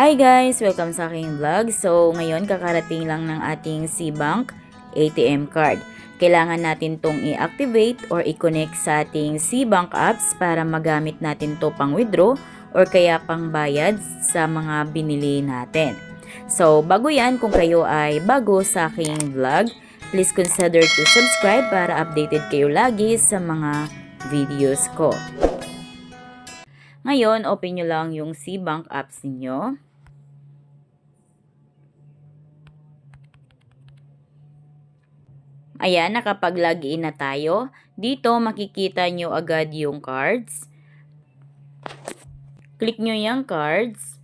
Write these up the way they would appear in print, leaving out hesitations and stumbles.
Hi guys! Welcome sa aking vlog. So, ngayon kakarating lang ng ating SeaBank ATM card. Kailangan natin tong i-activate or i-connect sa ating SeaBank apps para magamit natin to pang withdraw or kaya pang bayad sa mga binili natin. So, bago yan, kung kayo ay bago sa aking vlog, please consider to subscribe para updated kayo lagi sa mga videos ko. Ngayon, open nyo lang yung SeaBank apps ninyo. Ayan, nakapag-login na tayo. Dito, makikita nyo agad yung cards. Click nyo yung cards.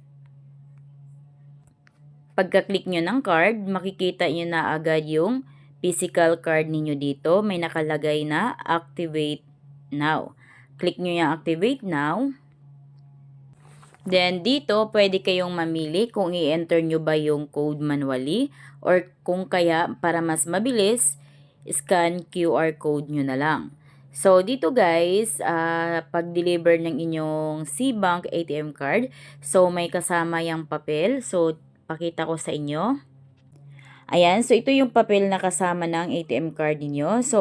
Pagka-click nyo ng card, makikita nyo na agad yung physical card ninyo dito. May nakalagay na Activate Now. Click nyo yung Activate Now. Then, dito, pwede kayong mamili kung i-enter nyo ba yung code manually or kung kaya para mas mabilis, scan QR code nyo na lang. So, dito guys, pag-deliver ng inyong SeaBank ATM card, so may kasama yung papel. So, pakita ko sa inyo. Ayan, so ito yung papel na kasama ng ATM card niyo. So,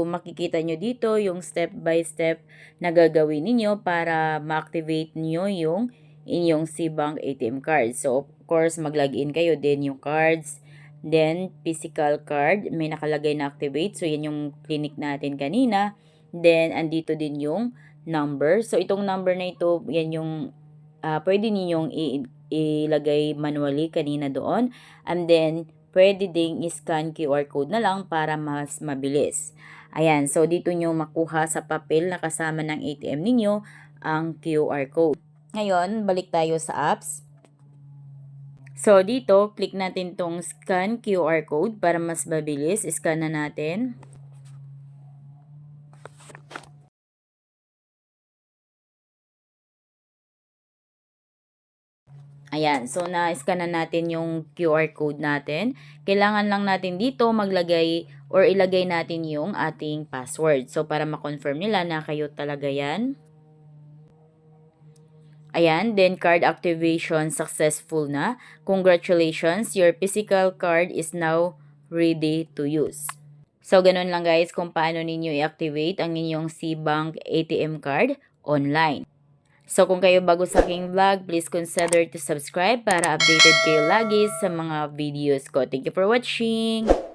makikita nyo dito yung step by step na gagawin niyo para ma-activate nyo yung inyong SeaBank ATM card. So, of course, mag-login kayo din yung cards. Then, physical card, may nakalagay na activate. So, yan yung clinic natin kanina. Then, andito din yung number. So, itong number na ito, yan yung pwede ninyong ilagay manually kanina doon. And then, pwede ding i-scan QR code na lang para mas mabilis. Ayan, so dito nyo makuha sa papel na kasama ng ATM ninyo ang QR code. Ngayon, balik tayo sa apps. So, dito, click natin tong scan QR code para mas mabilis. Scan na natin. Ayan, so na-scan na natin yung QR code natin. Kailangan lang natin dito maglagay or ilagay natin yung ating password. So, para ma-confirm nila na kayo talaga yan. Ayan, then card activation successful na. Congratulations, your physical card is now ready to use. So, ganun lang guys kung paano ninyo i-activate ang inyong SeaBank ATM card online. So, kung kayo bago sa aking vlog, please consider to subscribe para updated kayo lagi sa mga videos ko. Thank you for watching!